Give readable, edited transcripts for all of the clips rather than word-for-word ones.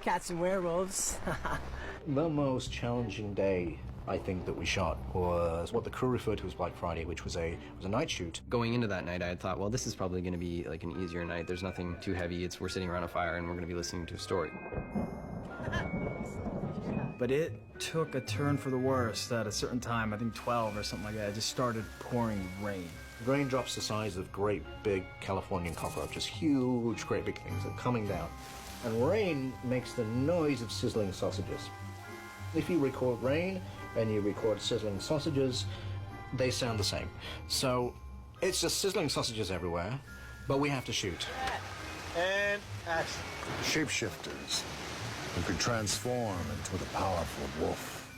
Cats and werewolves. The most challenging day, I think, that we shot was what the crew referred to as Black Friday, which was a night shoot. Going into that night, I had thought, well, this is probably going to be like an easier night. There's nothing too heavy. We're sitting around a fire and we're going to be listening to a story. But it took a turn for the worst at a certain time, I think 12 or something like that. It just started pouring rain. Raindrops the size of great big Californian cockroaches, huge, great big things are coming down. And rain makes the noise of sizzling sausages. If you record rain and you record sizzling sausages, they sound the same. So it's just sizzling sausages everywhere, but we have to shoot. And action. Shapeshifters who could transform into the powerful wolf.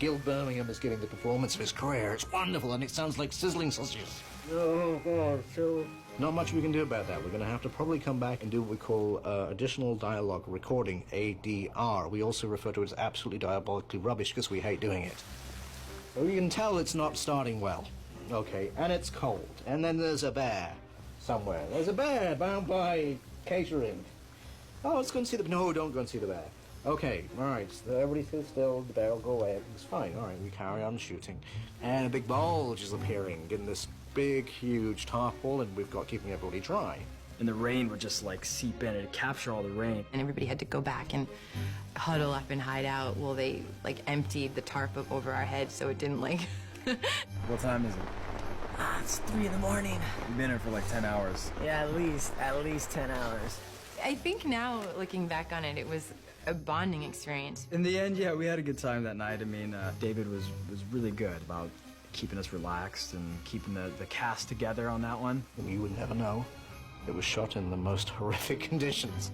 Gil Birmingham is giving the performance of his career. It's wonderful, and it sounds like sizzling sausages. Oh, God, so... Not much we can do about that. We're going to have to probably come back and do what we call additional dialogue recording, ADR. We also refer to it as absolutely diabolically rubbish because we hate doing it. So you can tell it's not starting well. Okay, and it's cold. And then there's a bear somewhere. There's a bear bound by catering. Oh, let's go and see the... No, don't go and see the bear. Okay, all right, so everybody sit still, the bear will go away, it's fine, all right, we carry on shooting. And a big bulge is appearing in this big, huge tarpaulin, and we've got keeping everybody dry. And the rain would just like seep in and capture all the rain. And everybody had to go back and huddle up and hide out while they like emptied the tarp up over our heads so it didn't like... What time is it? It's 3 in the morning. We've been here for like 10 hours. Yeah, at least 10 hours. I think now, looking back on it, it was a bonding experience. In the end, yeah, we had a good time that night. I mean, David was really good about keeping us relaxed and keeping the cast together on that one. You would never know. It was shot in the most horrific conditions.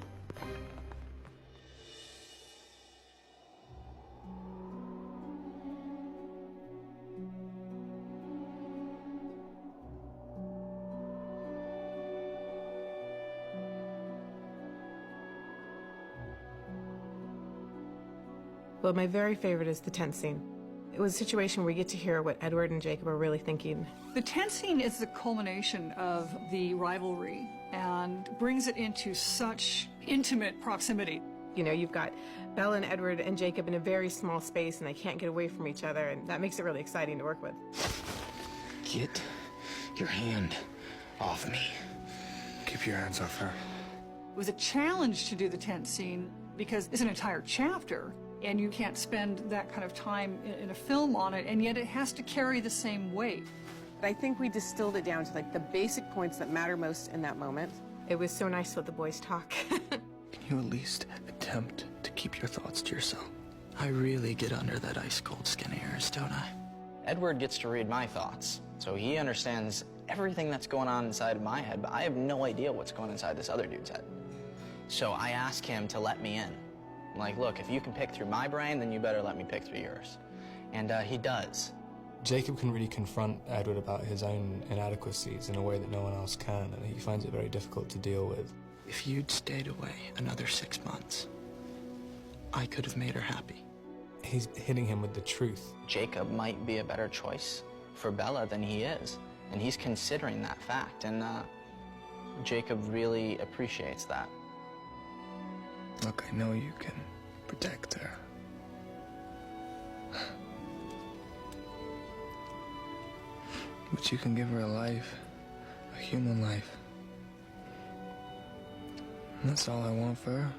Well, my very favorite is the tent scene. It was a situation where we get to hear what Edward and Jacob are really thinking. The tent scene is the culmination of the rivalry and brings it into such intimate proximity. You know, you've got Bella and Edward and Jacob in a very small space and they can't get away from each other, and that makes it really exciting to work with. Get your hand off me. Keep your hands off her. It was a challenge to do the tent scene because it's an entire chapter. And you can't spend that kind of time in a film on it, and yet it has to carry the same weight. I think we distilled it down to like the basic points that matter most in that moment. It was so nice to let the boys talk. Can you at least attempt to keep your thoughts to yourself? I really get under that ice-cold skin of yours, don't I? Edward gets to read my thoughts, so he understands everything that's going on inside of my head, but I have no idea what's going inside this other dude's head. So I ask him to let me in. I'm like, look, if you can pick through my brain, then you better let me pick through yours. And he does. Jacob can really confront Edward about his own inadequacies in a way that no one else can, and he finds it very difficult to deal with. If you'd stayed away another 6 months, I could have made her happy. He's hitting him with the truth. Jacob might be a better choice for Bella than he is, and he's considering that fact, and Jacob really appreciates that. Look, I know you can protect her. But you can give her a life, a human life. And that's all I want for her.